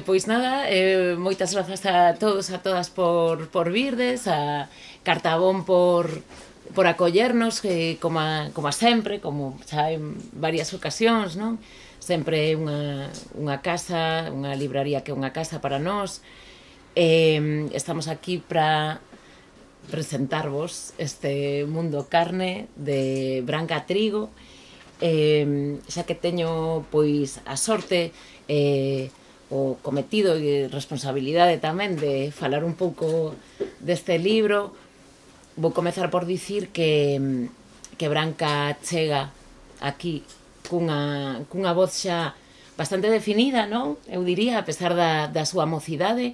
Pois nada, moitas grazas a todos, a todas por virdes, a Cartabón por acollernos, como a sempre, como xa en varias ocasións, non? Sempre unha casa, unha libraría que é unha casa para nós. Estamos aquí para presentarvos este Mundo Carne de Branca Trigo, xa que teño pois a sorte o cometido e responsabilidade tamén de falar un pouco deste libro. Vou comezar por dicir que Branca chega aquí cunha voz xa bastante definida, non? Eu diría, a pesar da súa mocidade,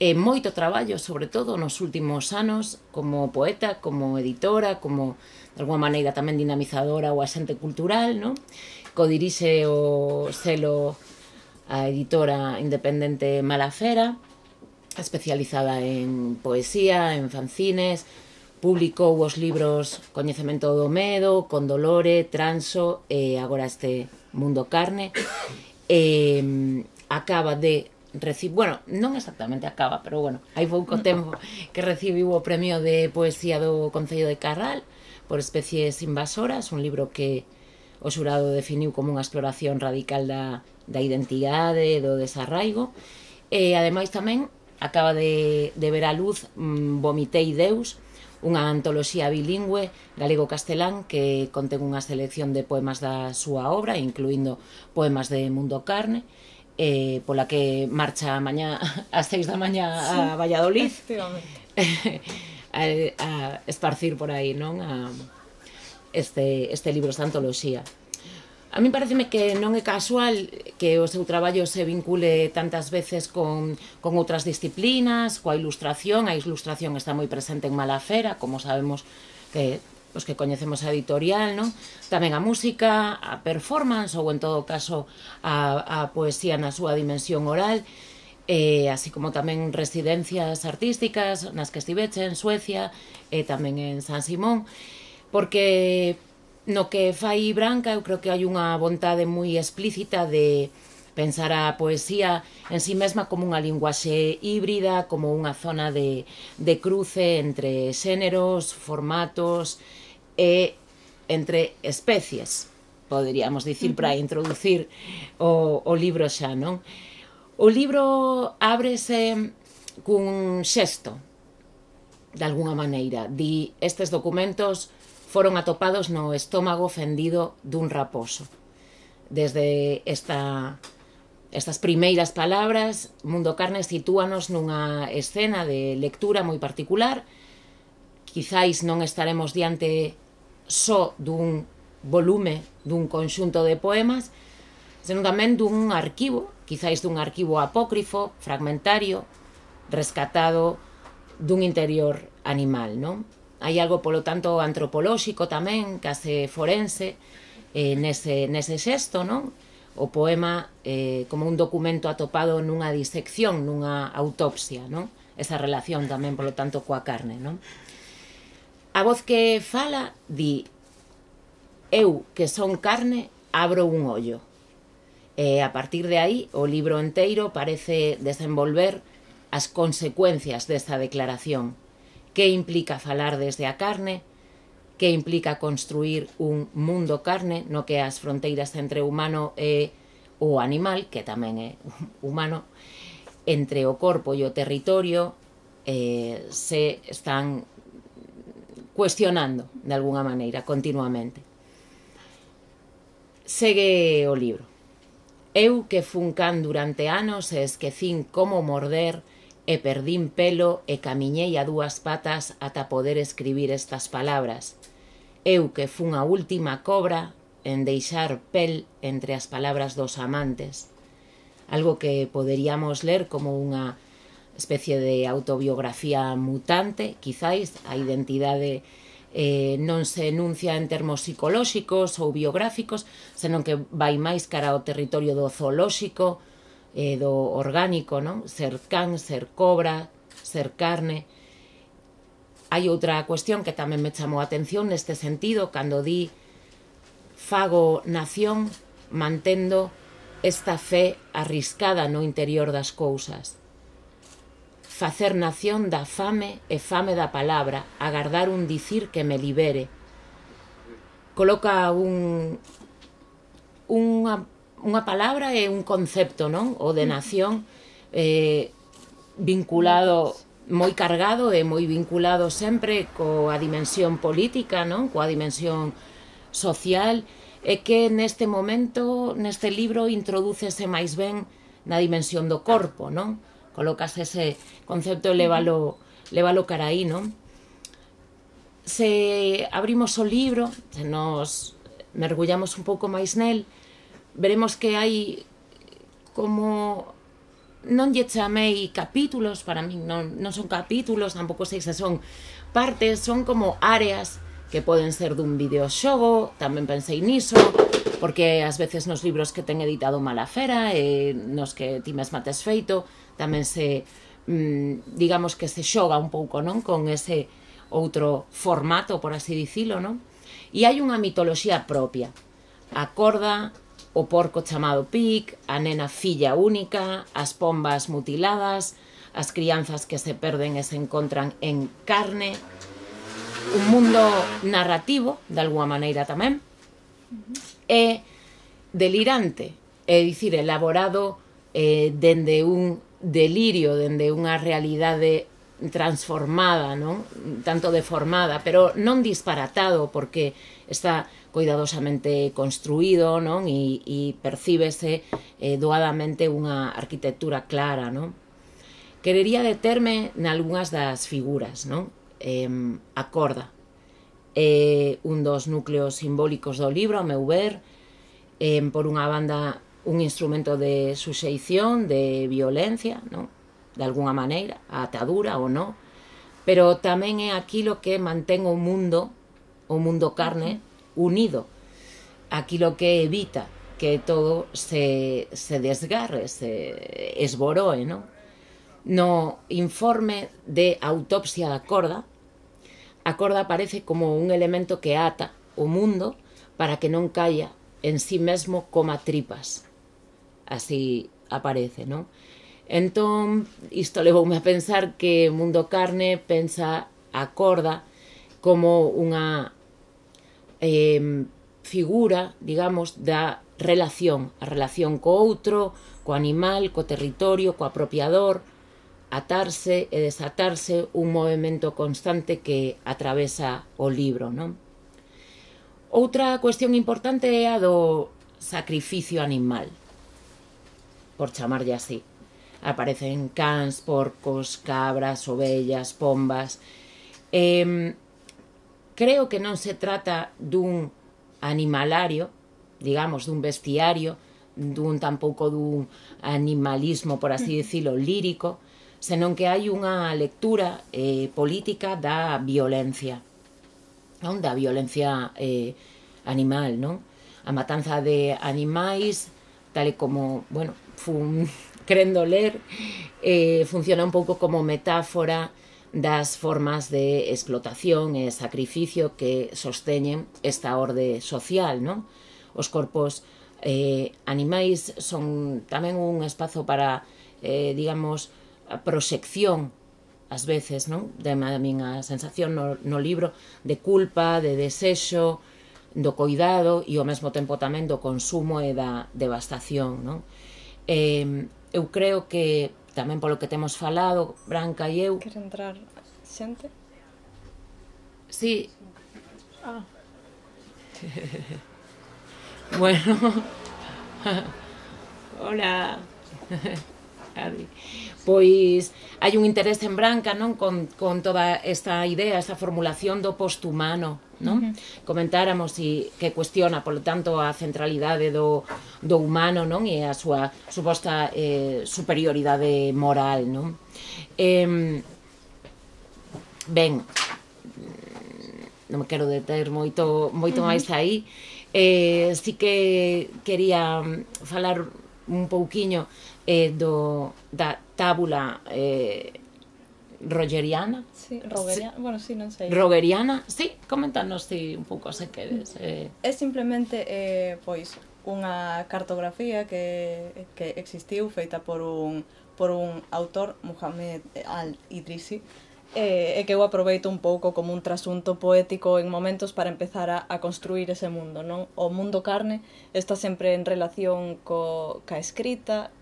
e moito traballo, sobre todo nos últimos anos, como poeta, como editora, como, de alguma maneira, tamén dinamizadora ou axente cultural, non? Codirixe o selo a editora independente Malafera, especializada en poesía, en fanzines, publicou os libros Coñecemento do Medo, Condolore, Transo e agora este Mundo Carne. Acaba de recibir, bueno, non exactamente acaba, pero bueno, hai pouco tempo que recibiu o premio de poesía do Concello de Carral por Especies Invasoras, un libro que o xurado definiu como unha exploración radical da identidade, do desarraigo, e ademais tamén acaba de ver a luz Vomitei Deus, unha antoloxía bilingüe galego-castelán que contén unha selección de poemas da súa obra, incluindo poemas de Mundo Carne, pola que marcha mañá ás 6 da mañá a Valladolid a esparcir por aí, non? Este libro, esta antoloxía. A mí pareceme que non é casual que o seu traballo se vincule tantas veces con outras disciplinas, coa ilustración. A ilustración está moi presente en Malafera, como sabemos que os que coñecemos a editorial, non? Tamén a música, a performance ou, en todo caso, a poesía na súa dimensión oral, así como tamén residencias artísticas nas que estiveche en Suecia e tamén en San Simón, porque no que fai Branca eu creo que hai unha vontade moi explícita de pensar a poesía en si mesma como unha linguaxe híbrida, como unha zona de cruce entre xéneros, formatos e entre especies, poderíamos dicir, para introducir o libro xa, non? O libro ábrese cun xesto, de alguna maneira. Di, estes documentos foron atopados no estómago fendido dun raposo. Desde estas primeiras palabras, Mundo Carne sitúanos nunha escena de lectura moi particular. Quizáis non estaremos diante só dun volume, dun conxunto de poemas, senón tamén dun arquivo, quizáis dun arquivo apócrifo, fragmentario, rescatado dun interior animal, non? Hai algo, polo tanto, antropolóxico tamén, case forense, nese xesto, non? O poema como un documento atopado nunha disección, nunha autopsia, non? Esa relación tamén, polo tanto, coa carne, non? A voz que fala di: eu, que son carne, abro un ollo. E a partir de aí, o libro enteiro parece desenvolver as consecuencias desta declaración. Que implica falar desde a carne, que implica construir un mundo carne no que as fronteiras entre o humano e o animal, que tamén é humano, entre o corpo e o territorio, se están cuestionando de alguna maneira continuamente. Segue o libro. Eu que fun can durante anos e esquecín como morder e perdín pelo e camiñei a dúas patas ata poder escribir estas palabras. Eu que fun a última cobra en deixar pel entre as palabras dos amantes. Algo que poderíamos ler como unha especie de autobiografía mutante, quizáis. A identidade non se enuncia en termos psicolóxicos ou biográficos, senón que vai máis cara ao territorio do zoolóxico, do orgánico, non? Ser can, ser cobra, ser carne. Hai outra cuestión que tamén me chamou a atención neste sentido, cando di fago nación mantendo esta fe arriscada no interior das cousas. Facer nación da fame e fame da palabra, agardar un dicir que me libere. Coloca unha palabra e un concepto, non? O de nación vinculado, moi cargado e moi vinculado sempre coa dimensión política, non? Coa dimensión social, e que neste momento, neste libro, introdúcese máis ben na dimensión do corpo, non? Colocas ese concepto e lévalo cara aí, non? Se abrimos o libro, se nos mergullamos un pouco máis nel, veremos que hai como... Non lle chamei capítulos, para min non son capítulos, tampouco sei se son partes, son como áreas que poden ser dun videoxogo, tamén pensei niso, porque ás veces nos libros que ten editado Malafera e nos que ti mesma tes feito, tamén se, digamos que se xoga un pouco, non? Con ese outro formato, por así dicilo, non? E hai unha mitoloxía propia. A corda, o porco chamado Pic, a nena filla única, as pombas mutiladas, as crianzas que se perden e se encontran en carne, un mundo narrativo, de alguma maneira tamén, e delirante, é dicir, elaborado dende un delirio, dende unha realidade transformada, non? Tanto deformada, pero non disparatado, porque está cuidadosamente construído, non? E percíbese doadamente unha arquitectura clara, non? Querería determe nalgúnas das figuras, non? A corda é un dos núcleos simbólicos do libro, a meu ver, por unha banda un instrumento de suxeición, de violencia, non? De alguna maneira, a atadura ou non, pero tamén é aquilo que mantén o mundo carne, unido, aquilo que evita que todo se desgarre, se esboroe, non? No informe de autopsia da corda, a corda aparece como un elemento que ata o mundo para que non caia en sí mesmo coma tripas. Así aparece, non? Entón, isto levoume a pensar que Mundo Carne pensa a corda como unha figura, digamos, da relación, a relación co outro, co animal, co territorio, co apropiador, atarse e desatarse, un movimento constante que atravesa o libro, non? Outra cuestión importante é a do sacrificio animal, por chamarlle así. Aparecen cans, porcos, cabras, ovellas, pombas. Creo que non se trata dun animalario, digamos, dun bestiario, tampouco dun animalismo, por así decirlo, lírico, senón que hai unha lectura política da violencia, non? Da violencia animal, non? A matanza de animais, tal e como, bueno, querendo ler, funciona un pouco como metáfora das formas de explotación e sacrificio que sosteñen esta orde social, non? Os corpos animais son tamén un espazo para, digamos, a proxección, ás veces, non? Deme a min a sensación no libro de culpa, de desexo, do coidado e ao mesmo tempo tamén do consumo e da devastación, non? Eu creo que tamén polo que temos falado, Branca e eu... Quer entrar xente? Sí. Bueno. Hola. Pois hai un interés en Branca, non? Con toda esta idea, esta formulación do posthumano, non? Comentáramos que cuestiona, polo tanto, a centralidade do humano, non? E a súa suposta superioridade moral, non? Ben, non me quero deter moito máis aí. Si que quería falar un pouquiño da tábula rogeriana. Sí, rogeriana, bueno, sí, non sei. Rogeriana, sí, coméntanos ti un pouco se queres. É simplemente, pois, unha cartografía que existiu feita por un autor, Muhammad al-Idrisi, e que eu aproveito un pouco como un trasunto poético en momentos para empezar a construir ese mundo, non? O mundo carne está sempre en relación ca escrita,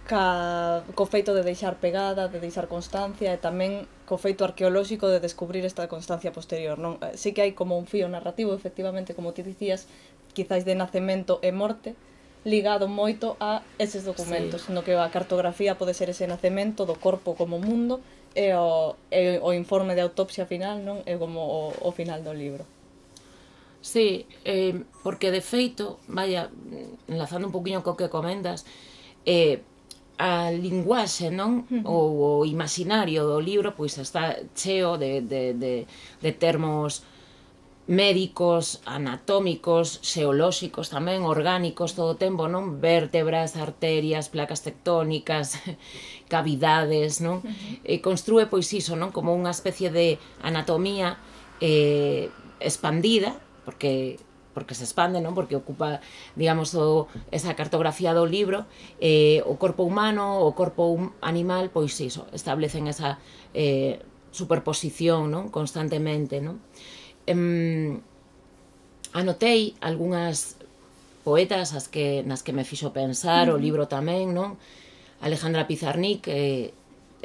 co feito de deixar pegada, de deixar constancia, e tamén co feito arqueolóxico de descubrir esta constancia posterior, non? Sí que hai como un fío narrativo, efectivamente, como ti dicías, quizáis de nacemento e morte, ligado moito a eses documentos, no que a cartografía pode ser ese nacemento do corpo como mundo e o informe de autopsia final, non? É como o final do libro. Sí, porque de feito, vaya, enlazando un poquinho co que comentas, a linguaxe, non? O imaginario do libro pois está cheo de termos médicos, anatómicos, xeolóxicos tamén, orgánicos todo o tempo, non? Vértebras, arterias, placas tectónicas, cavidades, non? Construe pois iso, non? Como unha especie de anatomía expandida, porque se expande, non? Porque ocupa, digamos, esa cartografía do libro, o corpo humano, o corpo animal, pois iso, establecen esa superposición, non? Constantemente, non? Anotei algunhas poetas nas que me fixo pensar, o libro tamén, non? Alejandra Pizarnik, é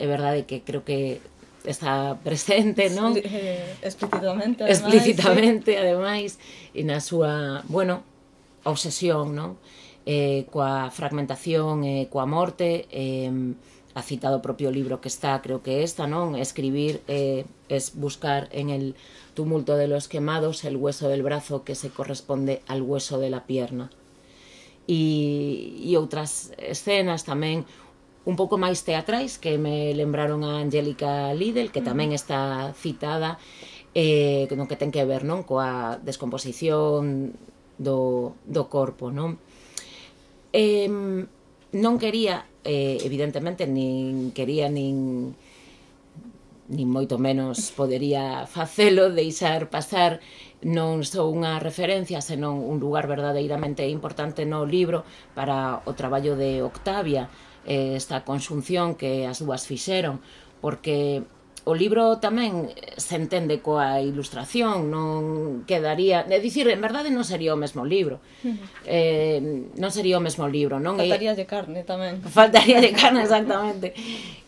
verdade que creo que está presente, non? Explícitamente, ademais, e na súa, bueno, obsesión, non? Coa fragmentación e coa morte, ha citado o propio libro que está, creo que esta, non? Escribir es buscar en el tumulto de los quemados el hueso del brazo que se corresponde al hueso de la pierna. E outras escenas tamén un pouco máis teatrais que me lembraron a Angélica Lidl, que tamén está citada, no que ten que ver, non? Coa descomposición do corpo, non? Non quería, evidentemente, nin moito menos podería facelo, deixar pasar non só unha referencia, senón un lugar verdadeiramente importante no libro para o traballo de Octavia, esta conxunción que as dúas fixeron, porque o libro tamén se entende coa ilustración, non quedaría... É dicir, en verdade non sería o mesmo libro. Non sería o mesmo libro, non? Faltaría de carne tamén. Faltaría de carne, exactamente.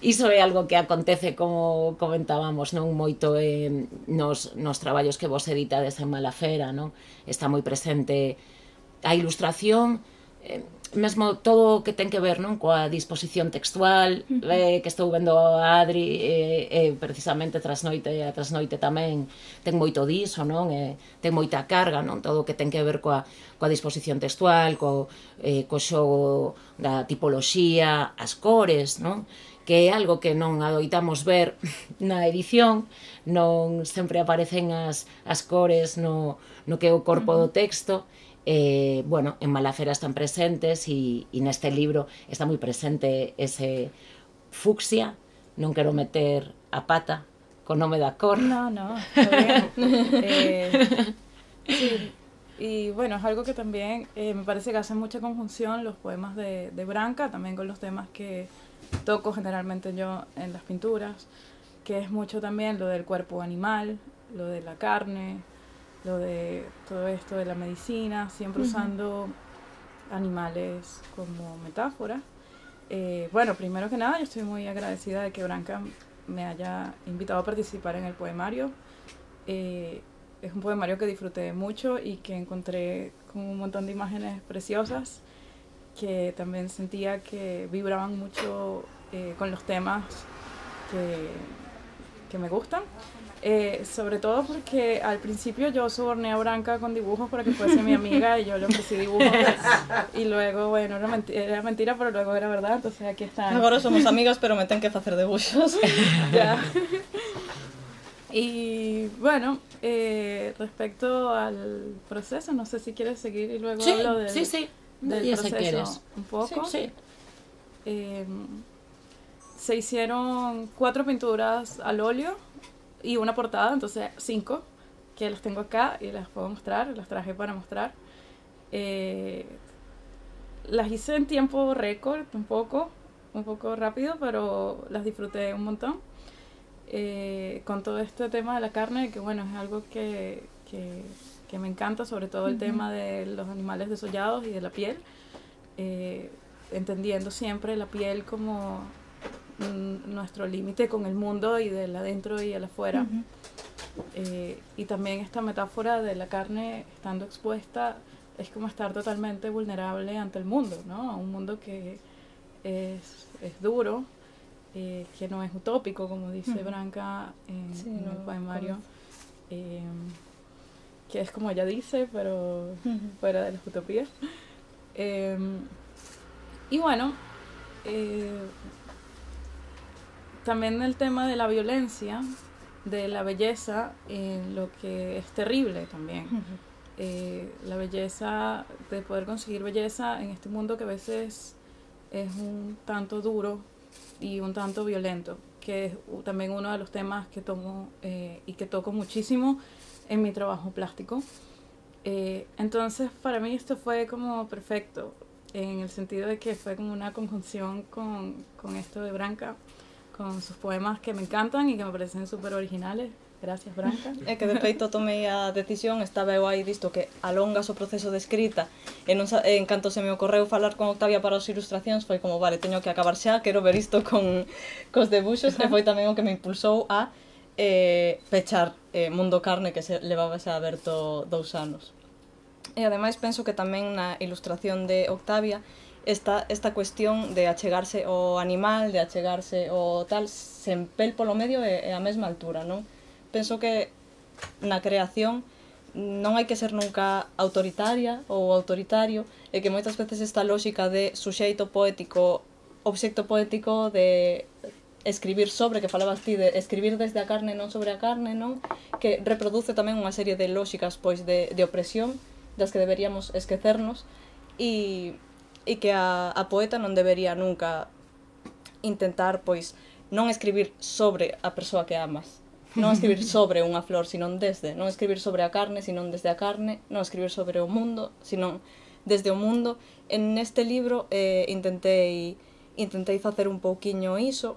Iso é algo que acontece, como comentábamos, non? Moito nos traballos que vos editades en Malafera, non? Está moi presente a ilustración, mesmo todo o que ten que ver, non? Coa disposición textual, que estou vendo a Adri, precisamente trasnoite tamén ten moito diso, non? Ten moita carga, non? Todo o que ten que ver coa disposición textual, co xogo da tipoloxía, as cores, non? Que é algo que non adoitamos ver na edición, non sempre aparecen as cores no que é o corpo do texto. Bueno, en Malafera están presentes e neste libro está moi presente ese fucsia, non quero meter a pata co nome da cor. No, está bien. Sí, y bueno, es algo que también me parece que hace mucha conjunción los poemas de Branca, también con los temas que toco generalmente yo en las pinturas, que es mucho también lo del cuerpo animal, lo de la carne, lo de todo esto de la medicina, siempre usando animales como metáfora. Bueno, primero que nada, yo estoy muy agradecida de que Branca me haya invitado a participar en el poemario. Es un poemario que disfruté mucho y que encontré con un montón de imágenes preciosas que también sentía que vibraban mucho con los temas que me gustan. Sobre todo porque al principio yo soborné a Branca con dibujos para que fuese mi amiga y yo le ofrecí dibujos y luego, bueno, era mentira, pero luego era verdad, entonces aquí están. Agora somos amigas, pero me ten que facer debuxos. Ya. Y bueno, respecto al proceso, no sé si quieres seguir y luego hablo del proceso un poco. Sí. Se hicieron 4 pinturas al óleo y una portada, entonces 5. que las tengo acá y las puedo mostrar, las traje para mostrar. Las hice en tiempo récord, un poco rápido, pero las disfruté un montón. Con todo este tema de la carne, que bueno, es algo que me encanta, sobre todo el tema de los animales desollados y de la piel, entendiendo siempre la piel como nuestro límite con el mundo y del adentro y el afuera. Y también esta metáfora de la carne estando expuesta es como estar totalmente vulnerable ante el mundo, ¿no? Un mundo que es duro, que no es utópico, como dice Branca en el poemario, que es como ella dice, pero fuera de las utopías. Y bueno, también el tema de la violencia, de la belleza, lo que es terrible también. La belleza, de poder conseguir belleza en este mundo que a veces es un tanto duro y un tanto violento, que es también uno de los temas que tomo y que toco muchísimo en mi trabajo plástico. Entonces para mí esto fue como perfecto, en el sentido de que fue como una conjunción con esto de Branca, con sus poemas que me encantan y que me parecen súper originales. Gracias, Branca. É que de feito tomei a decisión, estaba eu aí disto que alongas o proceso de escrita e non, en canto se me ocorreu falar con Octavia para as ilustracións foi como, vale, teño que acabar xa, quero ver isto cos debuxos, e foi tamén o que me impulsou a pechar Mundo Carne, que se levaba xa aberto 2 anos. E ademais penso que tamén na ilustración de Octavia esta cuestión de achegarse ao animal, de achegarse ao tal, sen pel polo medio e a mesma altura, non? Penso que na creación non hai que ser nunca autoritaria ou autoritario, e que moitas veces esta lógica de suxeito poético, obxecto poético, de escribir sobre, que falabas ti, de escribir desde a carne, non sobre a carne, non? Que reproduce tamén unha serie de lógicas pois de opresión, das que deberíamos esquecernos, e que a poeta non debería nunca intentar, pois, non escribir sobre a persoa que amas, non escribir sobre unha flor, senón desde, non escribir sobre a carne, senón desde a carne, non escribir sobre o mundo, senón desde o mundo. En este libro intentei facer un pouquiño iso.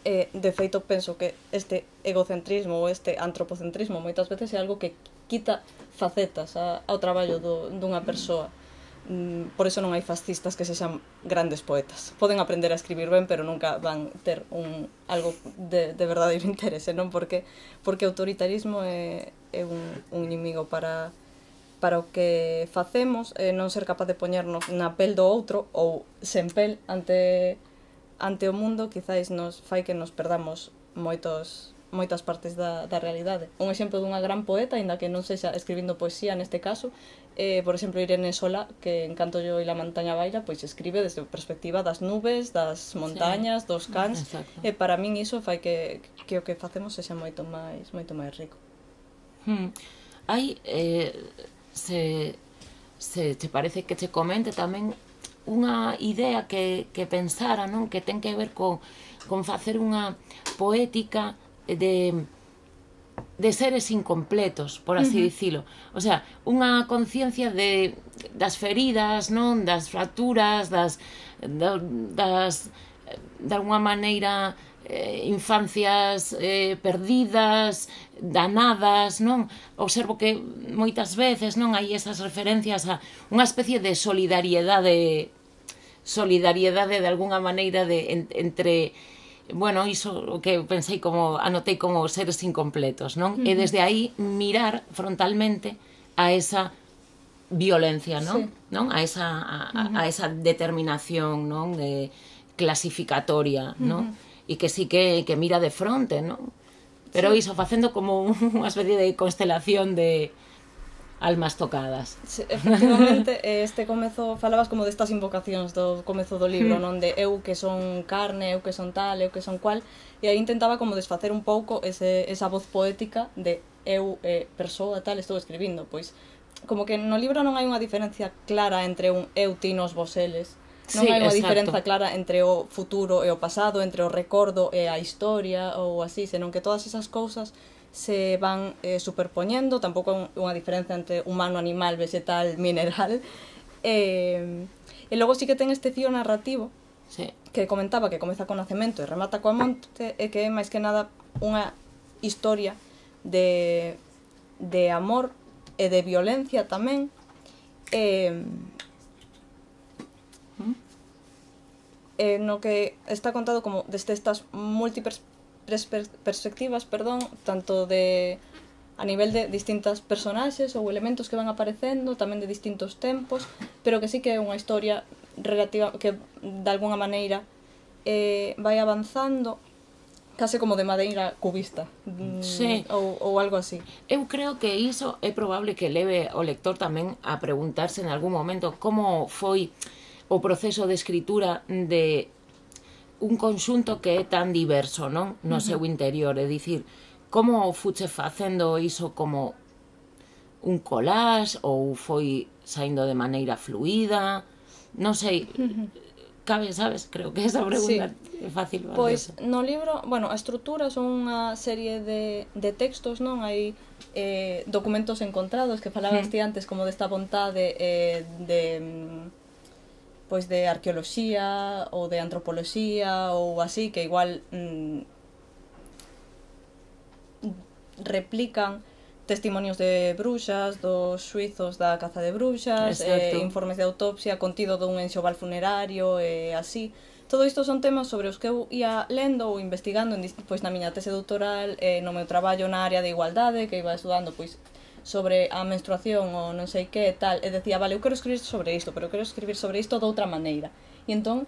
De feito, penso que este egocentrismo ou este antropocentrismo moitas veces é algo que quita facetas ao traballo dunha persoa. Por eso non hai fascistas que sexan grandes poetas. Poden aprender a escribir ben, pero nunca van ter algo de verdadeiro interese, non? Porque o autoritarismo é un inimigo para o que facemos, non ser capaz de poñernos na pel do outro ou sen pel ante o mundo, quizáis nos fai que nos perdamos moitas partes da realidade. Un exemplo dunha gran poeta, aínda que non sexa escribindo poesía neste caso, por exemplo, Irene Solá, que en Canto yo e la montaña baila, pois escribe desde a perspectiva das nubes, das montañas, dos cans, e para min iso fai que o que facemos sexa moito máis rico. Hai, se te parece que te comente tamén unha idea que pensara, non? Que ten que ver con facer unha poética de seres incompletos, por así dicilo. O sea, unha conciencia das feridas, non? Das fracturas, de alguma maneira infancias perdidas, danadas, non? Observo que moitas veces non hai esas referencias a unha especie de solidariedade de alguna maneira entre, bueno, iso o que pensei como, anotei como seres incompletos, non? E desde aí mirar frontalmente a esa violencia, non? Non? A esa determinación, non? Clasificatoria, non? E que sí que mira de fronte, non? Pero iso, facendo como unha especie de constelación de almas tocadas. Sí, efectivamente, este comezo, falabas como destas invocacións do comezo do libro, non? De eu que son carne, eu que son tal, eu que son cual, e aí intentaba como desfacer un pouco esa voz poética de eu, persoa, tal, estou escribindo, pois, como que no libro non hai unha diferencia clara entre un eu, ti, nos, vos, eles, non hai unha diferenza clara entre o futuro e o pasado, entre o recordo e a historia, ou así, senón que todas esas cousas se van superpoñendo, tampouco unha diferencia entre humano, animal, vegetal, mineral. E logo sí que ten este fío narrativo, Sí. que comentaba que comeza con Nacemento e remata coa Monte, e que é máis que nada unha historia de amor e de violencia tamén, no que está contado como desde estas múltiples perspectivas, tanto de a nivel de distintas personaxes ou elementos que van aparecendo, tamén de distintos tempos, pero que sí que é unha historia relativa que de alguna maneira vai avanzando case como de madeira cubista, Sí. ou algo así. Eu creo que iso é probable que leve o lector tamén a preguntarse en algún momento como foi o proceso de escritura de un conxunto que é tan diverso, non? No seu interior, é dicir, como fuche facendo iso como un collage ou foi saindo de maneira fluida, non sei, cabe, sabes? Creo que esa pregunta é fácil. Pois, no libro, bueno, a estrutura son unha serie de textos, non? Hai documentos encontrados que falabas ti antes como desta vontade pois de arqueoloxía ou de antropoloxía ou así, que igual replican testimonios de bruxas, dos xuizos da caza de bruxas, informes de autopsia, contido dun enxoval funerario e así. Todo isto son temas sobre os que eu ia lendo ou investigando pois na miña tese doutoral, no meu traballo na área de igualdade, que iba estudando pois sobre a menstruación ou non sei que tal, e decía, vale, eu quero escribir sobre isto, pero quero escribir sobre isto de outra maneira. E entón,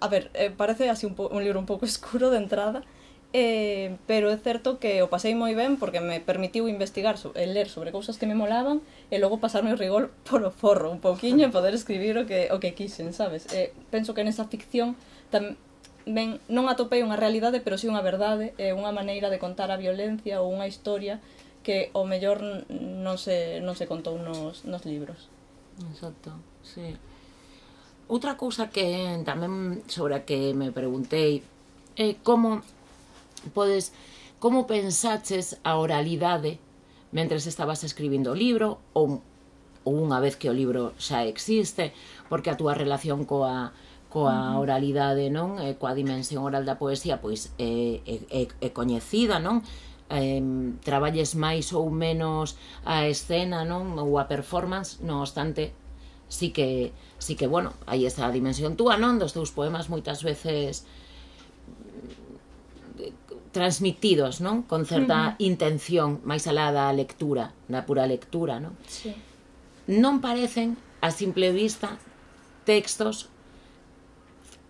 a ver, parece así un libro un pouco escuro de entrada, pero é certo que o pasei moi ben porque me permitiu investigar, ler sobre cousas que me molaban e logo pasarme o rigor polo forro un pouquiño e poder escribir o que quixen, sabes? Penso que nesa ficción tamén non atopei unha realidade, pero sí unha verdade, unha maneira de contar a violencia ou unha historia que o mellor non se contou nos libros. Exacto, sí. Outra cousa que tamén sobre a que me preguntei é como pensaches a oralidade mentres estabas escribindo o libro ou unha vez que o libro xa existe, porque a túa relación coa oralidade, non? Coa dimensión oral da poesía pois é coñecida, non? Traballes máis ou menos a escena, non? Ou a performance, non obstante sí que, bueno, hai esa dimensión túa, non? Dos teus poemas moitas veces transmitidos, non? Con certa intención máis alá da lectura, da pura lectura, non? Sí. Non parecen, a simple vista, textos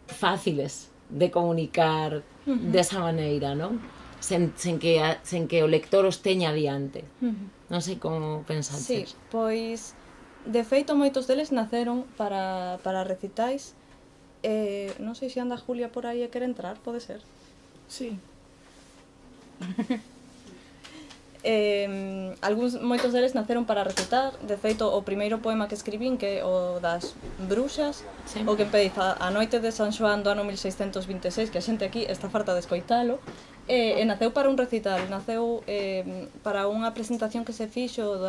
fáciles de comunicar desa maneira, non? Sen que o lector os teña adiante. Non sei como pensaches. Sí, pois, de feito, moitos deles naceron para recitais. Non sei se anda Julia por aí e quere entrar, pode ser? Sí. Moitos deles naceron para recitar. De feito, o primeiro poema que escribín, que é o das bruxas, o que empeza a noite de San Xoán do ano 1626, que a xente aquí está farta de escoitalo, e naceu para un recital, naceu para unha presentación que se fixo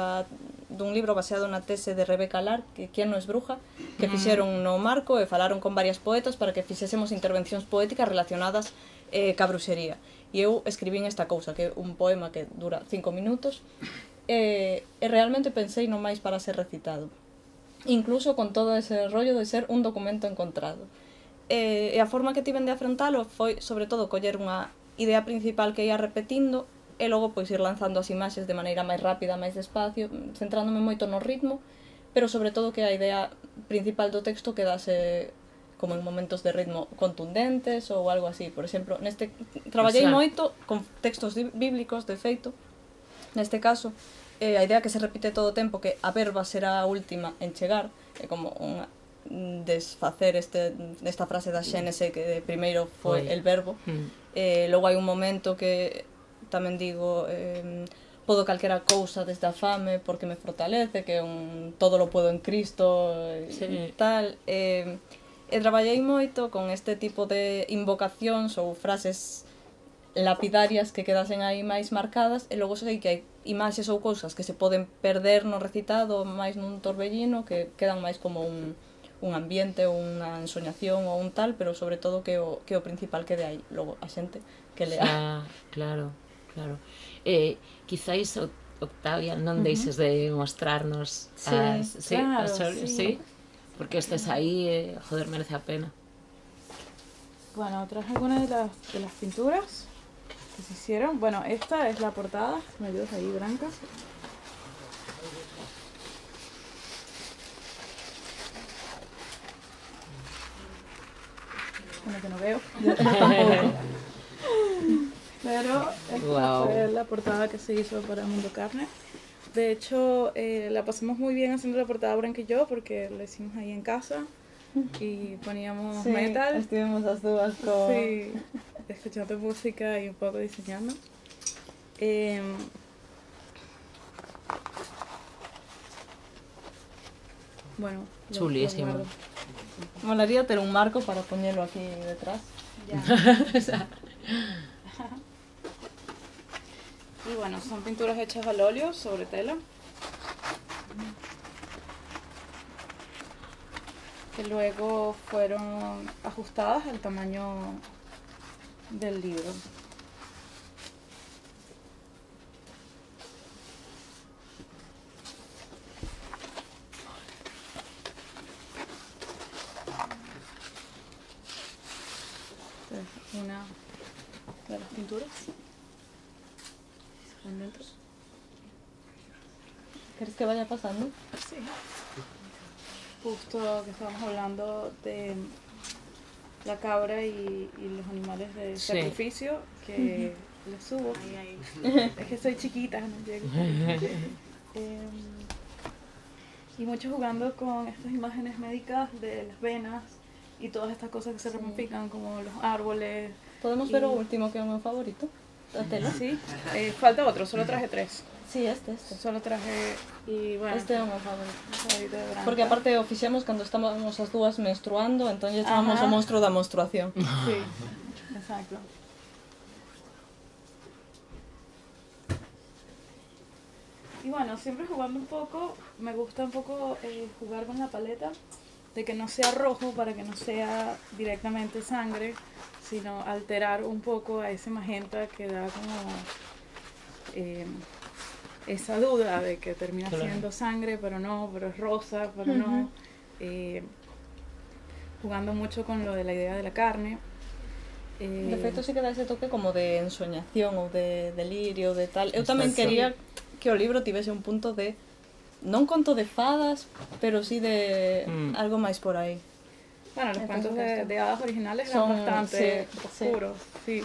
dun libro baseado na tese de Rebeca Lar, que Quién no es bruja, que fixeron no Marco e falaron con varias poetas para que fixésemos intervencións poéticas relacionadas ca bruxería. E eu escribín esta cousa, que é un poema que dura 5 minutos, e realmente pensei no máis para ser recitado, incluso con todo ese rollo de ser un documento encontrado. E a forma que tiven de afrontalo foi, sobre todo, coller unha idea principal que ia repetindo e logo pois ir lanzando as imaxes de maneira máis rápida, máis despacio, centrándome moito no ritmo, pero sobre todo que a idea principal do texto quedase como en momentos de ritmo contundentes ou algo así. Por exemplo, traballei moito con textos bíblicos, de feito. Neste caso, a idea que se repite todo o tempo, que a verba será a última en chegar, é como unha desfacer esta frase da Xénese que primeiro foi el verbo. Logo hai un momento que tamén digo podo calquera cousa desde a fame porque me fortalece, que é un todo lo puedo en Cristo e tal. E traballei moito con este tipo de invocacións ou frases lapidarias que quedasen aí máis marcadas, e logo sei que hai imaxes ou cousas que se poden perder no recitado máis nun torbellino, que quedan máis como un ambiente ou unha ensoñación ou un tal, pero sobre todo que o principal quede aí, logo a xente que lea. Claro. Quizáis, Octavia, non deixes de mostrarnos as óleos, sí? Porque estes aí, joder, merece a pena. Bueno, traje algunas de las pinturas que se hicieron. Bueno, esta es la portada. ¿Me ayudas ahí, Branca? Bueno, que no veo. Pero esta fue la portada que se hizo para Mundo Carne. De hecho, la pasamos muy bien haciendo la portada Branca y yo, porque la hicimos ahí en casa y poníamos metal. Estuvimos las dos con... Sí, escuchando música y un poco diseñando. Bueno, chulísimo. Molaría ter un marco para ponerlo aquí detrás. Ya. Y bueno, son pinturas hechas al óleo sobre tela, que luego fueron ajustadas al tamaño del libro. Una de las pinturas. Dentro. ¿Quieres que vaya pasando? Sí. Justo que estábamos hablando de la cabra y los animales de sacrificio, que les subo. Es que soy chiquita, no llego. Y mucho jugando con estas imágenes médicas de las venas y todas estas cosas que se ramifican, como los árboles. ¿Podemos ver lo último, que es mi favorito? La tela. Sí, falta otro, solo traje 3. Sí, este. Solo traje, y bueno, este é o meu favorito. De porque aparte o fixemos cando estábamos as dúas menstruando, entón lle chamamos o monstro da menstruación. Sí, exacto. Y bueno, siempre jugando un poco, me gusta un poco jugar con la paleta, de que no sea rojo para que no sea directamente sangre, sino alterar un poco a ese magenta que da como esa duda de que termina siendo sangre, pero no, pero es rosa, pero no. Jugando mucho con lo de la idea de la carne. De feito, sí que dá ese toque como de ensoñación ou de delirio, de tal. Eu tamén quería que o libro tivese un punto de, non conto de fadas, pero sí de algo máis por aí. Bueno, los cuentos de hadas originales son bastante oscuros, sí.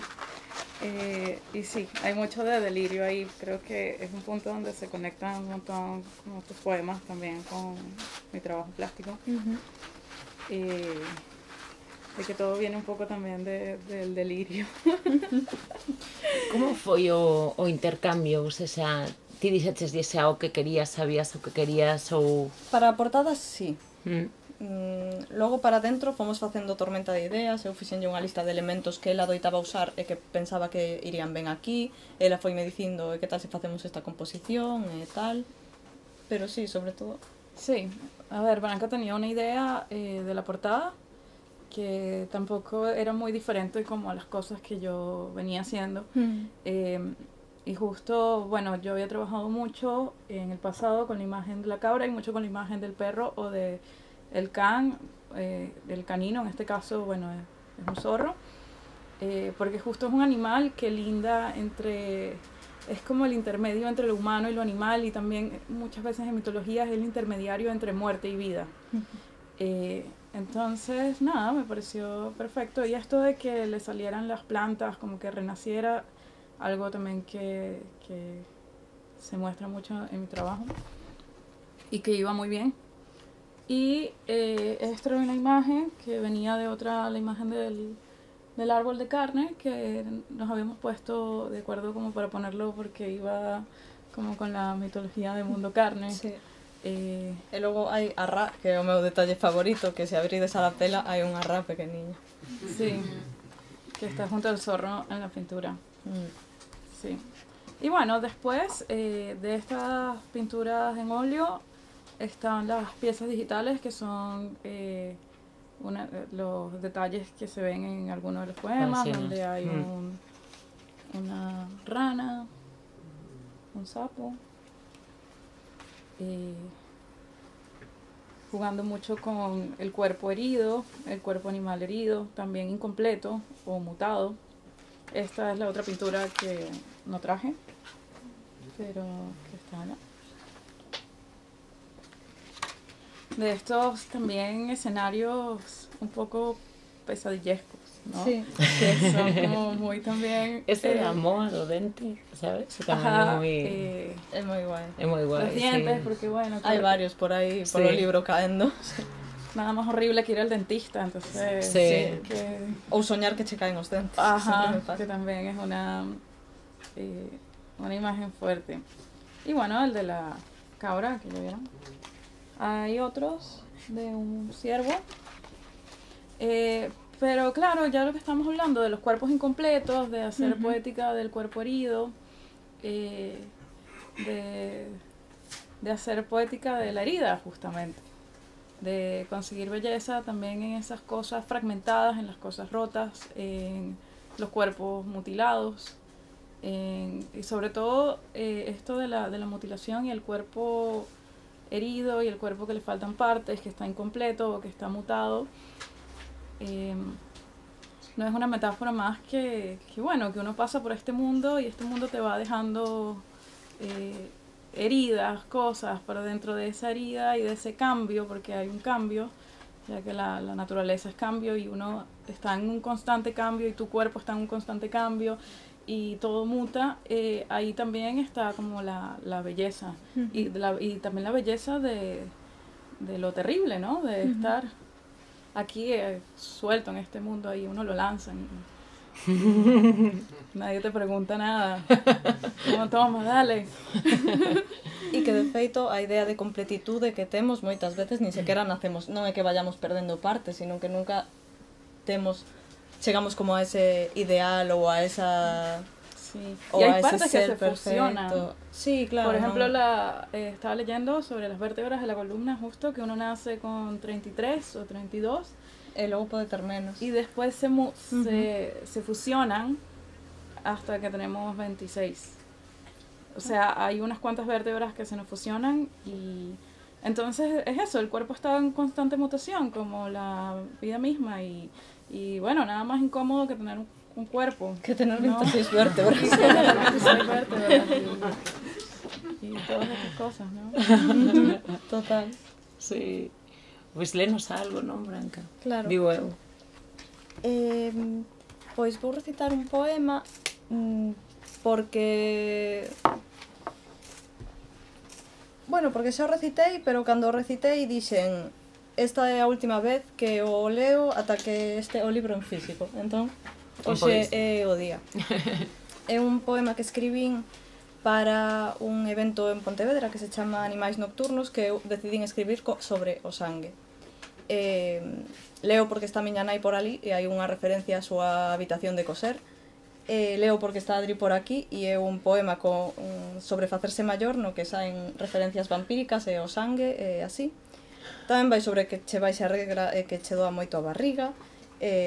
Y sí, hay mucho de delirio ahí. Creo que es un punto donde se conectan un montón con otros poemas también, con mi trabajo plástico. De que todo viene un pouco tamén del delirio. Como foi o intercambio? O sea, ti dixeches xa o que querías, sabías o que querías ou... Para a portada, sí. Logo para dentro fomos facendo tormenta de ideas, eu fixenlle unha lista de elementos que ela doitaba usar e que pensaba que irían ben aquí, ela foime dicindo que tal se facemos esta composición e tal, pero sí, sobre todo. Sí, a ver, Branca tenía una idea de la portada que tampoco era muy diferente como a las cosas que yo venía haciendo. Y justo, bueno, yo había trabajado mucho en el pasado con la imagen de la cabra y mucho con la imagen del perro o de el can, del canino, en este caso, bueno, es un zorro, porque justo es un animal que linda entre, es como el intermedio entre lo humano y lo animal, y también muchas veces en mitologías es el intermediario entre muerte y vida. Entonces, nada, me pareció perfecto, y esto de que le salieran las plantas, como que renaciera, algo también que se muestra mucho en mi trabajo, y que iba muy bien. Y esta era una imagen que venía de otra, la imagen del árbol de carne, que nos habíamos puesto de acuerdo como para ponerlo porque iba como con la mitología de Mundo Carne. Sí. E logo hai a ra, que é o meu detalle favorito, que se abrides a la tela hai unha ra pequeniña. Sí, que está junto al zorro en la pintura. Sí. Y bueno, después de estas pinturas en óleo están las piezas digitales, que son los detalles que se ven en algunos de los poemas, donde hay una rana, un sapo, jugando mucho con el cuerpo herido, el cuerpo animal herido, también incompleto o mutado. Esta es la otra pintura que no traje, pero que está allá. De estos también escenarios un poco pesadillescos, ¿no? Sí. Que son como muy también... de amor o dente, ¿sabes? También es muy guay. Es muy guay, los dientes, porque bueno... Hay varios por ahí, por el libro caendo. Nada más horrible que ir al dentista, entonces... Sí. Ou soñar que che caen os dentes. Que también es una imagen fuerte. Y bueno, el de la cabra, que lo vieron. Hay otros de un ciervo. Pero claro, ya lo que estamos hablando de los cuerpos incompletos, de hacer poética del cuerpo herido, de hacer poética de la herida, justamente. De conseguir belleza también en esas cosas fragmentadas, en las cosas rotas, en los cuerpos mutilados, y sobre todo esto de la mutilación y el cuerpo herido y el cuerpo que le faltan partes, que está incompleto o que está mutado. No es una metáfora más que bueno, que uno pasa por este mundo y este mundo te va dejando heridas, cosas, pero dentro de esa herida y de ese cambio, porque hay un cambio, ya que la naturaleza es cambio y uno está en un constante cambio y tu cuerpo está en un constante cambio y todo muta, ahí también está como la belleza y también la belleza de lo terrible, ¿no? De estar aquí suelto en este mundo y uno lo lanza y nadie te pregunta nada. No, toma, dale. E que de feito a idea de completitude que temos moitas veces nin sequera nacemos, non é que vayamos perdendo partes, sino que nunca chegamos como a ese ideal ou a esa... Sí. O y a hay ese partes que ser se perfecto. fusionan. Sí, claro. Por ejemplo, estaba leyendo sobre las vértebras de la columna, justo que uno nace con 33 o 32 e logo pode ter menos. y después se fusionan hasta que tenemos 26. O sea, hay unas cuantas vértebras que se nos fusionan y entonces es eso, el cuerpo está en constante mutación como la vida misma y bueno, nada más incómodo que tener un cuerpo. Que tener 26 vértebras. Y tener 26 vértebras y todas estas cosas, ¿no? Total. Sí. Pois lenos algo, non, Branca? Claro. Digo eu. Pois vou recitar un poema porque... Bueno, porque xa o recitei, pero cando o recitei dixen esta é a última vez que o leo ata que este o libro en físico. Entón, hoxe é o día. É un poema que escribín para un evento en Pontevedra que se chama Animais Nocturnos, que eu decidín escribir sobre o sangue. Leo porque está a miña nai por ali e hai unha referencia á súa habitación de coser. Leo porque está Adri por aquí e é un poema sobre facerse maior no que saen referencias vampíricas e o sangue e así. Tamén vai sobre que che baixe a regra e que che doa moito a barriga.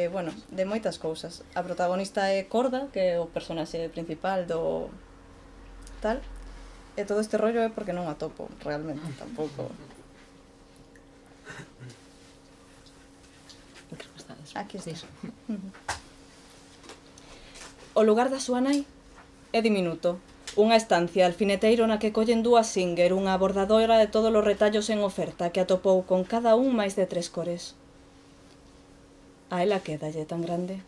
Bueno, de moitas cousas. A protagonista é Corda, que é o personaxe principal do tal. E todo este rollo é porque non a topo realmente, tampouco. Aquí está. O lugar da súa nai é diminuto. Unha estancia alfineteiro na que collen dúas Singer, unha bordadora de todos os retallos en oferta que atopou con cada un máis de 3 cores. A ela quédalle tan grande.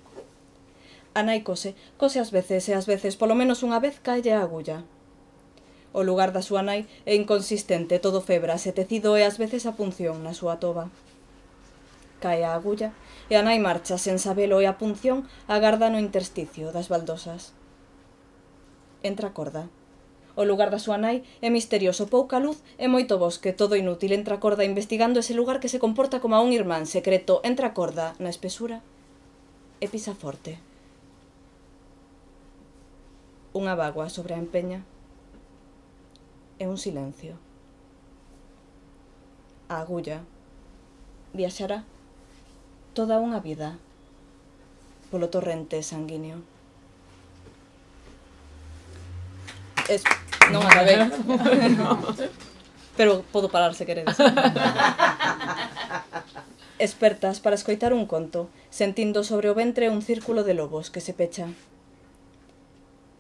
A nai cose ás veces e ás veces, polo menos unha vez, caelle a agulla. O lugar da súa nai é inconsistente, todo febras e tecido e ás veces a punción na súa toba. Cae a agulla e a nai marcha sen sabelo e a punción agarda no intersticio das baldosas. Entra Corda. O lugar da súa nai é misterioso, pouca luz e moito bosque, todo inútil. Entra Corda investigando ese lugar que se comporta como un irmán secreto. Entra Corda na espesura e pisa forte. Unha bágoa sobre a empeña e un silencio. A agulla viaxará toda unha vida polo torrente sanguíneo. Non acabei. Pero podo parar se queredes. Espertas para escoitar un conto, sentindo sobre o ventre un círculo de lobos que se pecha.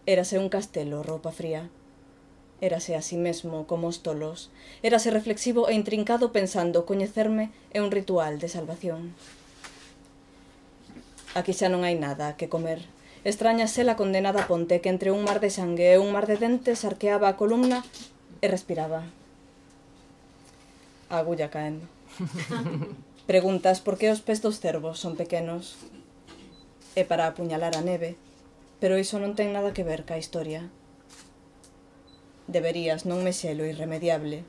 Érase un castelo, roupa fría. Érase a si mesmo como os tolos. Érase reflexivo e intrincado pensando coñecerme é un ritual de salvación. Aquí xa non hai nada que comer. Extrañase la condenada ponte que entre un mar de sangue e un mar de dentes arqueaba a columna e respiraba. A agulla caendo. Preguntas por que os pés dos cervos son pequenos. É para apuñalar a neve, pero iso non ten nada que ver ca historia. Deberías non mexelo irremediable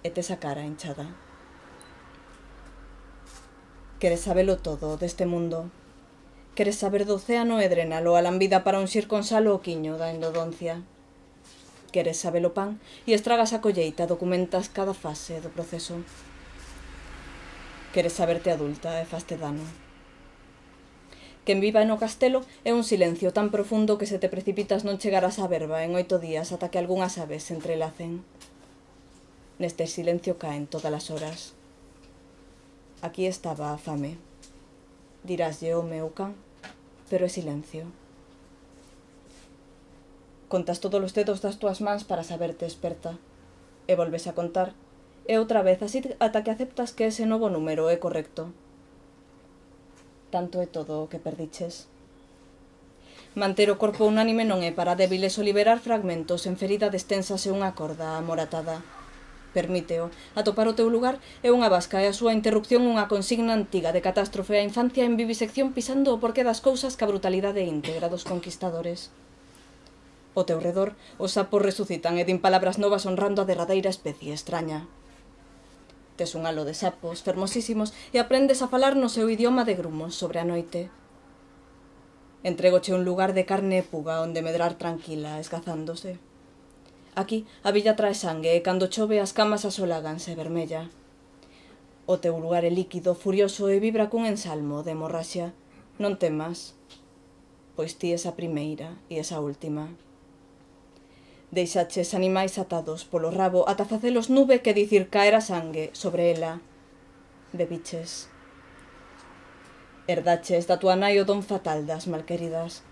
e tes a cara hinchada. Queres sabelo todo deste mundo. Queres saber do océano e drenalo a lambida para unxir con sal o quiño da endodoncia. Queres sabelo pan e estragas a colleita, documentas cada fase do proceso. Queres saberte adulta e faste dano. Quen viva no castelo é un silencio tan profundo que se te precipitas non chegarás á verba en 8 días ata que algunhas aves se entrelacen. Neste silencio caen todas as horas. Aquí estaba a fame. Diráslle o meu can, pero é silencio. Contas todos os dedos das túas mans para saberte experta. E volves a contar, e outra vez así ata que aceptas que ese novo número é correcto. Tanto é todo o que perdiches. Manter o corpo unánime non é para débiles o liberar fragmentos en ferida destensas e unha corda amoratada. Permíteo. Atopar o teu lugar é unha vasca e a súa interrupción unha consigna antiga de catástrofe a infancia en vivisección pisando o porqué das cousas ca brutalidade íntegra dos conquistadores. O teu redor, os sapos resucitan e din palabras novas honrando a derradeira especie extraña. Tes un halo de sapos fermosísimos e aprendes a falar no seu idioma de grumos sobre a noite. Entrégoche un lugar de carne e puga onde medrar tranquila, esgazándose. Aquí a villa trae sangue e cando chove as camas asolaganse vermella. O teu lugar é líquido, furioso e vibra cun ensalmo de hemorraxia. Non temas, pois ti esa primeira e esa última. Deixaches animais atados polo rabo ata facelos nube que dicir caer a sangue sobre ela. Bebiches. Herdaches da túa nai o don fatal das malqueridas.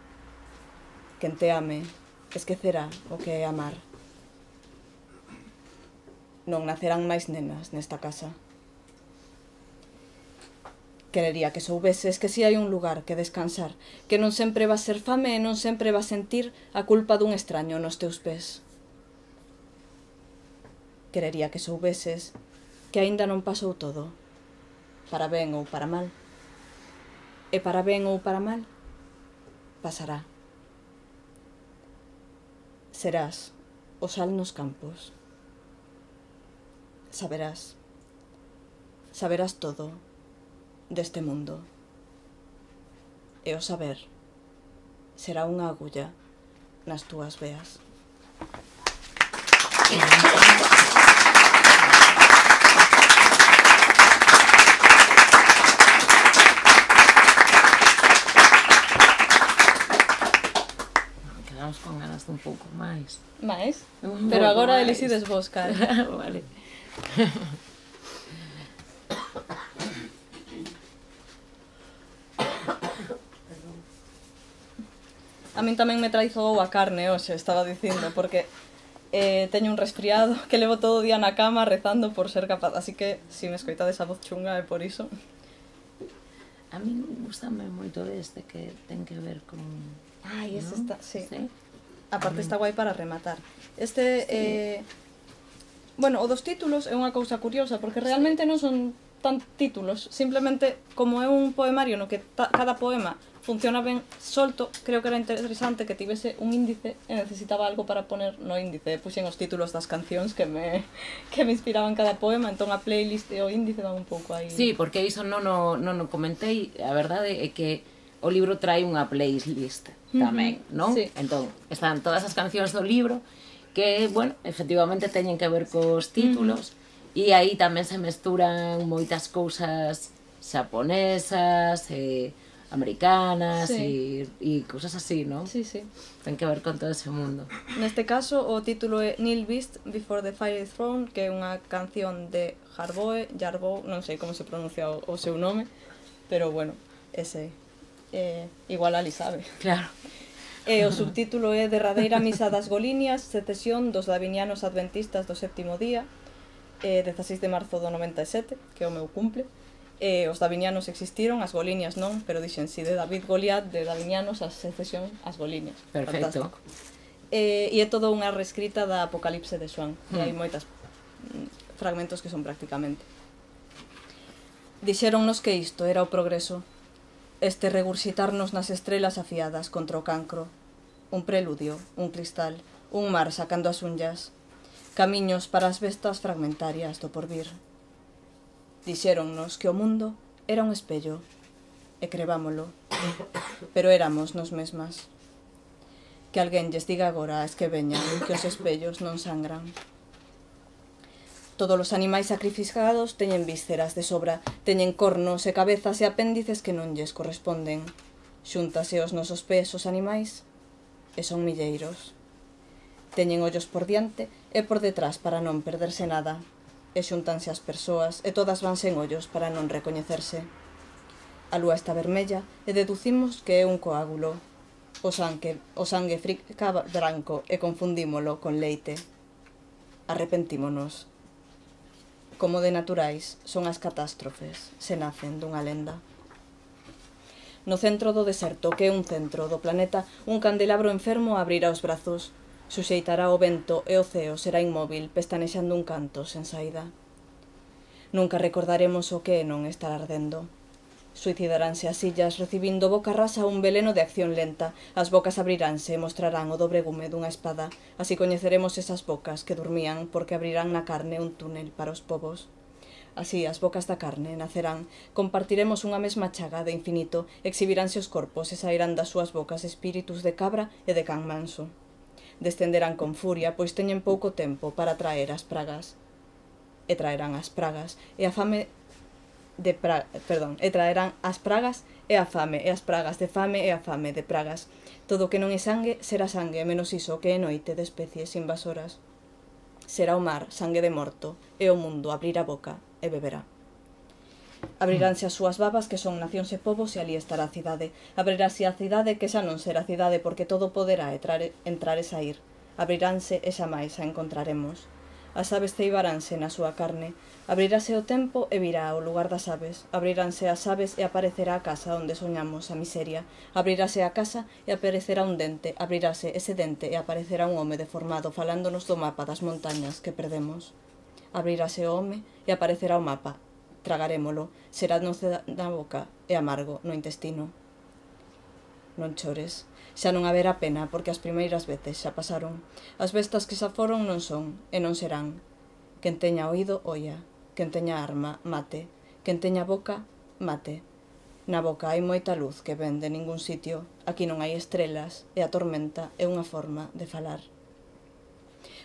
Quen te ame esquecerá o que é amar. Non nacerán máis nenas nesta casa. Querería que soubeses que si hai un lugar que descansar, que non sempre vas ser fame e non sempre vas sentir a culpa dun extraño nos teus pés. Querería que soubeses que aínda non pasou todo, para ben ou para mal. E para ben ou para mal, pasará. Serás o sal nos campos. Saberás todo deste mundo. E o saber será unha agulla nas túas veas. Quedamos con ganas de un pouco máis. Mais? Pero agora elisides vos, Cal. Vale. A min tamén me traizoou a carne hoxe, estaba dicindo, porque teño un resfriado que levo todo o día na cama rezando por ser capaz, así que se me escoitades a voz chunga é por iso. A min gustame moito este que ten que ver con... Ai, ese está, sí. Sí. A parte está guai para rematar. Este, bueno, o dos títulos é unha cousa curiosa, porque realmente non son tan títulos, simplemente como é un poemario no que cada poema funciona ben solto, creo que era interesante que tivese un índice e necesitaba algo para poner no índice. Puxen os títulos das cancións que me inspiraban cada poema, entón a playlist e o índice van un pouco aí. Sí, porque iso non o comentei, a verdade é que o libro trae unha playlist tamén, non? Sí. Entón, están todas as cancións do libro que, bueno, efectivamente teñen que ver cos títulos, e aí tamén se mesturan moitas cousas xaponesas, americanas e cousas así, non? Sí, sí. Ten que ver con todo ese mundo. Neste caso, o título é Neil Beast Before the Fiery Throne, que é unha canción de Jarboe, non sei como se pronuncia o seu nome, pero bueno, ese igual Ali sabe. Claro. E o subtítulo é Derradeira misa das Goliñas, secesión dos davinianos adventistas do sétimo día, 16 de marzo do 97, que é o meu cumple. Os davinianos existiron, as Goliñas non, pero dixen si de David Goliat, de davinianos, a secesión, as Goliñas. Perfecto. E é todo unha reescrita da Apocalipse de Xoán, e hai moitas fragmentos que son prácticamente. Dixéronnos que isto era o progreso, este regurxitarnos nas estrelas afiadas contra o cancro, un preludio, un cristal, un mar sacando as unllas, camiños para as bestas fragmentarias do porvir. Dixéronnos que o mundo era un espello, e crevámolo, pero éramos nos mesmas. Que alguén lles diga agora as que veñan que os espellos non sangran. Todos os animais sacrificados teñen vísceras de sobra, teñen cornos e cabezas e apéndices que non lles corresponden. Xúntase os nosos pés os animais, e son milleiros. Teñen ollos por diante e por detrás para non perderse nada, e xuntanse as persoas e todas van sen ollos para non recoñecerse. A lúa está vermella e deducimos que é un coágulo. O sangue frica branco e confundímolo con leite. Arrepentímonos. Como de naturais son as catástrofes, se nacen dunha lenda. No centro do deserto, que é un centro do planeta, un candelabro enfermo abrirá os brazos, suxeitará o vento e o ceo será inmóvil, pestanexando un canto sen saída. Nunca recordaremos o que é non estar ardendo. Suicidaránse as illas recibindo boca rasa un veleno de acción lenta, as bocas abriránse e mostrarán o dobre gume dunha espada, así coñeceremos esas bocas que dormían porque abrirán na carne un túnel para os povos. Así as bocas da carne nacerán, compartiremos unha mesma chaga de infinito, exhibiránse os corpos e sairán das súas bocas espíritus de cabra e de can manso. Descenderán con furia, pois teñen pouco tempo para traer as pragas. E traerán as pragas e a fame e traerán as pragas e a fame, e as pragas de fame e a fame de pragas. Todo o que non é sangue será sangue, menos iso que é noite de especies invasoras. Será o mar sangue de morto, e o mundo abrirá a boca e beberá. Abriránse as súas babas que son nacións e povos e ali estará a cidade. Abrirase a cidade que xa non será cidade porque todo poderá entrar e sair. Abriránse e xa máis a encontraremos. As aves ceibaránse na súa carne. Abrirase o tempo e virá ao lugar das aves. Abriránse as aves e aparecerá a casa onde soñamos a miseria. Abrirase a casa e aparecerá un dente. Abrirase ese dente e aparecerá un home deformado falándonos do mapa das montañas que perdemos. Abrirase o home e aparecerá o mapa. Tragarémolo, será doce na boca e amargo no intestino. Non chores, xa non haberá pena porque as primeiras veces xa pasaron. As bestas que xa foron non son e non serán. Quen teña oído, oia. Quen teña arma, mate. Quen teña boca, mate. Na boca hai moita luz que ven de ningún sitio. Aquí non hai estrelas e a tormenta é unha forma de falar.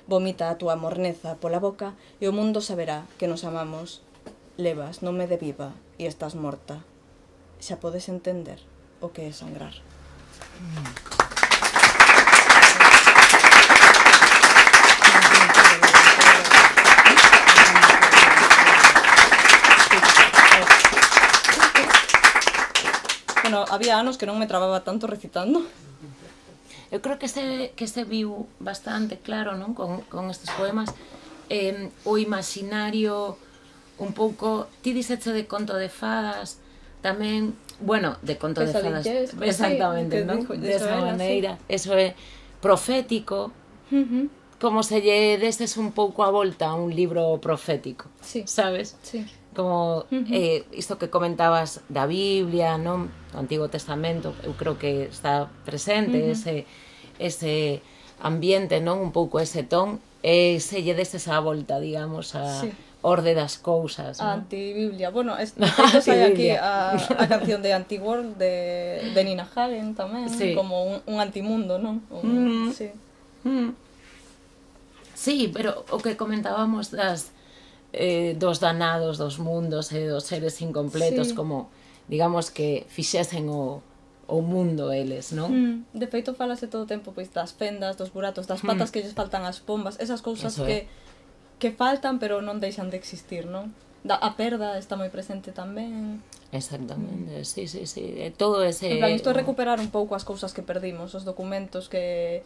Vomita a túa morneza pola boca e o mundo saberá que nos amamos. Levas nome de viva e estás morta. Xa podes entender o que é sangrar. Bueno, había anos que non me trababa tanto recitando. Eu creo que se viu bastante claro, non, con estes poemas, o imaginario un pouco, ti dixeche de conto de fadas, tamén, bueno, de conto de fadas, exactamente, non? De esa maneira, eso é profético, como se lle deses un pouco a volta a un libro profético, sabes? Sí. Como isto que comentabas da Biblia, non? Do Antigo Testamento, eu creo que está presente ese ambiente, non? Un pouco ese ton, e se lle deses a volta, digamos, a orde das cousas, A non? Antibiblia. Bueno, hai aquí Antibiblia. a canción de Anti-World de Nina Hagen tamén, Sí. como un antimundo, non? Sí. Sí, pero o que comentábamos dos danados dos mundos e dos seres incompletos, Sí. como, digamos, que fixesen o mundo eles, non? De feito, falase todo o tempo pois das fendas, dos buratos, das patas que lles faltan as pombas, esas cousas Eso é. que faltan pero non deixan de existir, non? A perda está moi presente tamén. Exactamente, sí, sí, sí. Todo ese... En plan, isto é recuperar un pouco as cousas que perdimos, os documentos que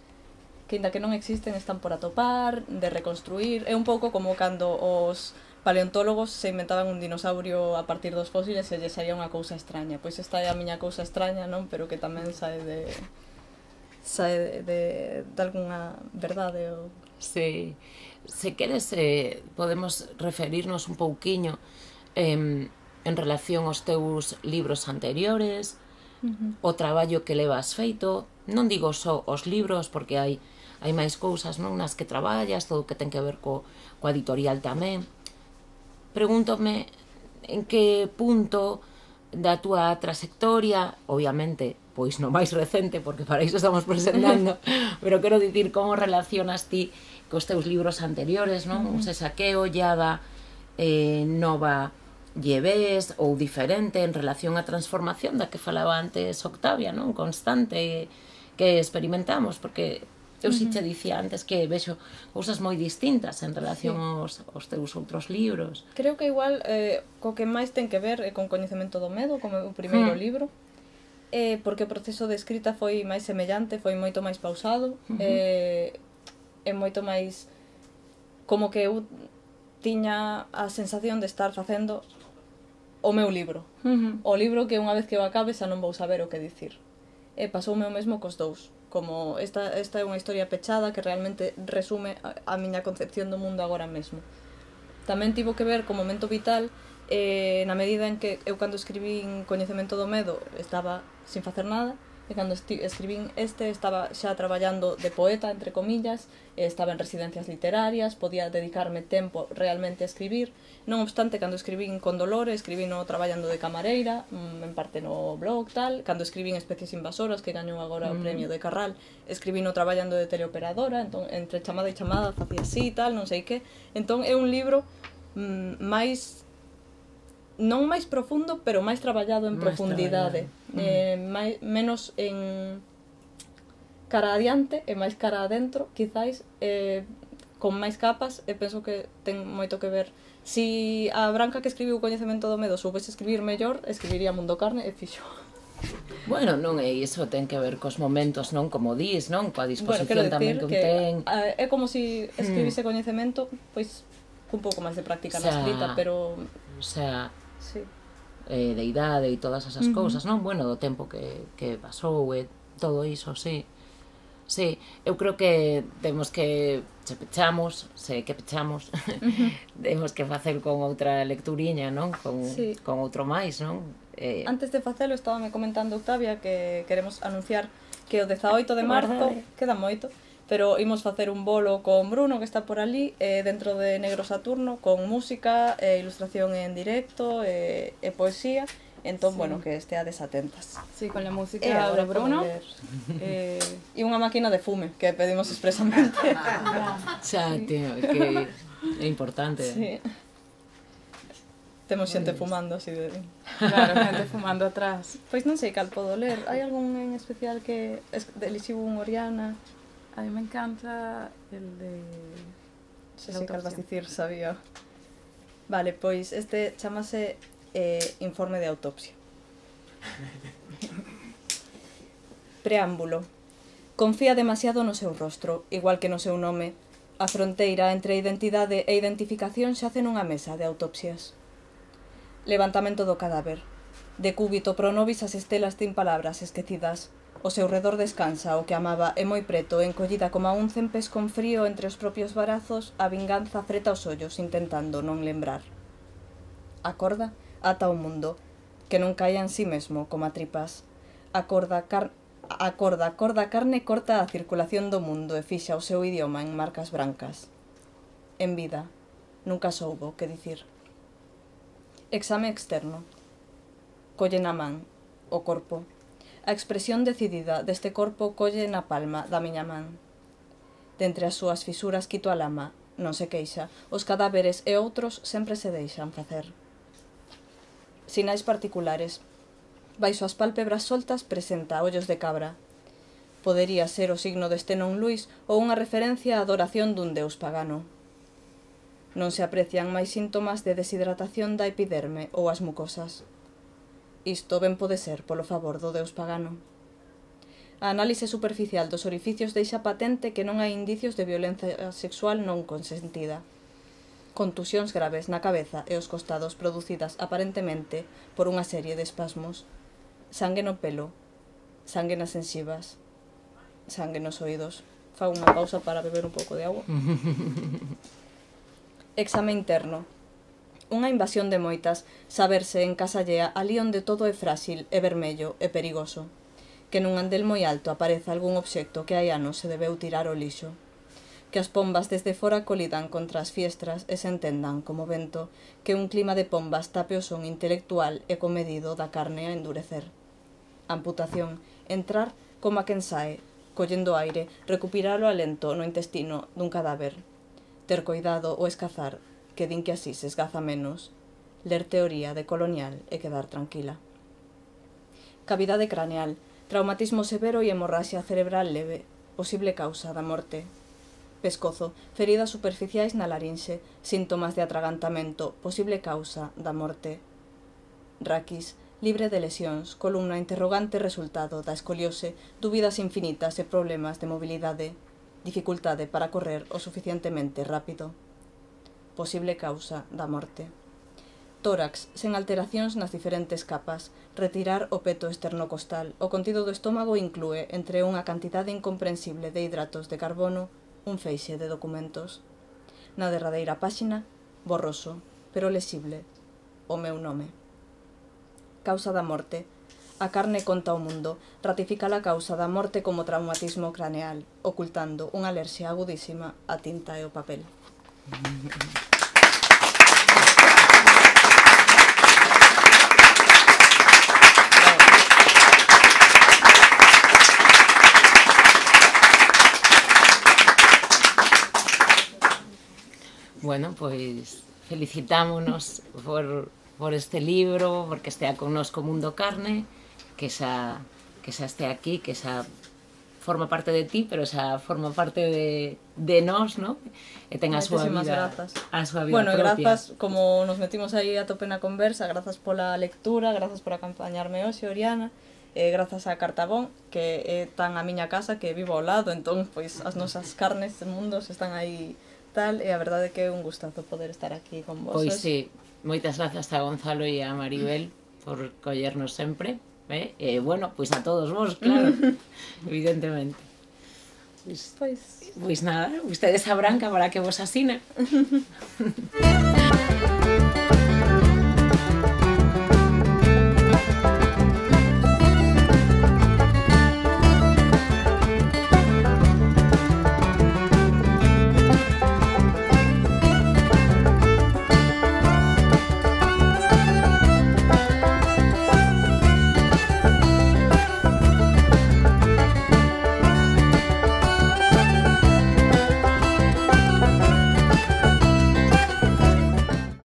inda que non existen están por atopar, de reconstruir. É un pouco como cando os paleontólogos se inventaban un dinosaurio a partir dos fósiles e lle saía unha cousa extraña. Pois esta é a miña cousa extraña, non? Pero que tamén sae de algunha verdade ou... Sí. Se queres, podemos referirnos un pouquiño en relación aos teus libros anteriores, o traballo que levas feito. Non digo só os libros, porque hai máis cousas, non, nas que traballas, todo o que ten que ver coa editorial tamén. Pregúntome en que punto da túa trayectoria, obviamente, pois no máis recente, porque para iso estamos presentando, pero quero dicir como relacionas ti cos teus libros anteriores, non? O sea, que ollada nova lleves ou diferente en relación á transformación da que falaba antes Octavia, non? Constante que experimentamos, porque eu si che dicía antes que vexo cousas moi distintas en relación aos teus outros libros. Creo que igual co que máis ten que ver é con Coñecemento do Medo, como o primeiro libro, porque o proceso de escrita foi máis semellante, foi moito máis pausado, é moito máis como que eu tiña a sensación de estar facendo o meu libro. O libro que unha vez que o acabe xa non vou saber o que dicir. E pasoume o mesmo cos dous. Como esta é unha historia pechada que realmente resume a miña concepción do mundo agora mesmo. Tamén tivo que ver co momento vital, na medida en que eu cando escribín Coñecemento do Medo estaba sin facer nada, e cando escribín estaba xa traballando de poeta, entre comillas, estaba en residencias literarias, podía dedicarme tempo realmente a escribir. Non obstante, cando escribín con Dolores, escribín traballando de camareira, en parte no blog, tal. Cando escribín Especies invasoras, que gañou agora o premio de Carral, escribín traballando de teleoperadora, entón, entre chamada e chamada facía así, tal, non sei que. Entón, é un libro máis... non máis profundo, pero máis traballado en profundidade. Menos en cara adiante e máis cara adentro, quizáis, con máis capas, e penso que ten moito que ver. Si a Branca que escribiu Coñecemento do Medo soubese escribir mellor, escribiría Mundo Carne e fixo. Bueno, non é iso, ten que ver cos momentos, non? Como dis, non? Coa disposición tamén que ten. É como si escribise Coñecemento, pois, cun pouco máis de práctica na escrita, pero... O sea... Sí. De idade e todas esas cousas, non? Bueno, do tempo que pasou e todo iso, sí. Sí, eu creo que temos que, se pechamos, temos que facer con outra lecturiña, non? Con outro máis, non? Antes de facelo, estábame comentando Octavia que queremos anunciar que o 18 de marzo, queda moito, pero imos facer un bolo con Bruno, que está por ali, dentro de Negro Saturno, con música, ilustración en directo, e poesía. Entón, bueno, que esteades atentas. Sí, con la música de Bruno. E unha máquina de fume, que pedimos expresamente. Xa, tío, que é importante. Sí. Temos xente fumando, así de... Claro, gente fumando atrás. Pois non sei cal podo ler. Hai algún en especial que elixiu un Oriana? A mí me encanta el de... Se cal vas dicir, sabía. Vale, pois este chamase Informe de autopsia. Preámbulo. Confía demasiado no seu rostro, igual que no seu nome. A fronteira entre identidade e identificación xace nunha mesa de autopsias. Levantamento do cadáver. Decúbito pro nobis as estelas tin palabras esquecidas. O seu redor descansa o que amaba e moi preto, encollida como un cempés con frío entre os propios barazos, a vinganza freta os ollos intentando non lembrar. Acorda ata o mundo, que non caia en sí mesmo como a tripas. Acorda carne corta a circulación do mundo e fixa o seu idioma en marcas brancas. En vida, Nunca soubo que dicir. Exame externo. Colle na man, o corpo. A expresión decidida deste corpo colle na palma da miña man. Dentre as súas fisuras quito a lama, non se queixa, os cadáveres e outros sempre se deixan facer. Sinais particulares. Baixo as pálpebras soltas presenta ollos de cabra. Podería ser o signo deste non Luís ou unha referencia á adoración dun deus pagano. Non se aprecian máis síntomas de deshidratación da epiderme ou as mucosas. Isto ben pode ser polo favor do deus pagano. A análise superficial dos orificios deixa patente que non hai indicios de violencia sexual non consentida. Contusións graves na cabeza e os costados producidas aparentemente por unha serie de espasmos. Sangue no pelo, sangue nas xengivas, sangue nos oídos. Fago unha pausa para beber un pouco de agua. Exame interno. Unha invasión de moitas, saberse en casa allea ali onde todo é frágil, é vermello, é perigoso. Que nun andel moi alto apareza algún obxecto que hai anos se debeu tirar ao lixo. Que as pombas desde fora colidan contra as fiestras e se entendan, como vento, que un clima de pombas tape o son intelectual e comedido da carne a endurecer. Amputación. Entrar como a quen sae, collendo aire, recuperar o alento no intestino dun cadáver. Ter coidado ou escazar, que din que así se esgaza menos, ler teoría de colonial e quedar tranquila. Cavidade craneal, traumatismo severo e hemorraxia cerebral leve, posible causa da morte. Pescozo, feridas superficiais na larinxe, síntomas de atragantamento, posible causa da morte. Raquis, libre de lesións, columna interrogante resultado da escoliose, dúbidas infinitas e problemas de mobilidade, dificultade para correr o suficientemente rápido. Posible causa da morte. Tórax, sen alteracións nas diferentes capas, retirar o peto esternocostal. O contido do estómago inclúe, entre unha cantidade incomprensible de hidratos de carbono, un feixe de documentos. Na derradeira páxina, borroso, pero lesible, o meu nome. Causa da morte. A carne conta ao mundo, ratifica a causa da morte como traumatismo craneal, ocultando unha alerxia agudísima á tinta e ao papel. Bueno, pois felicitámonos por este libro, porque estea connosco Mundo Carne, que xa este aquí, que xa forma parte de ti, pero xa forma parte de nós, ¿no? E ten a súa vida, a súa vida bueno, propia. grazas, como nos metimos aí a tope na conversa, grazas pola lectura, grazas por acompañarme hoxe, Oriana, grazas a Cartabón, que é tan a miña casa que vivo ao lado, entón, pois, as nosas carnes e mundos están aí tal, e a verdade é que é un gustazo poder estar aquí con vos. Pois sí, moitas grazas a Gonzalo e a Maribel por collernos sempre, e bueno, pois a todos vos, claro, evidentemente. Pois nada, ustedes sabrán que para que vos asinen.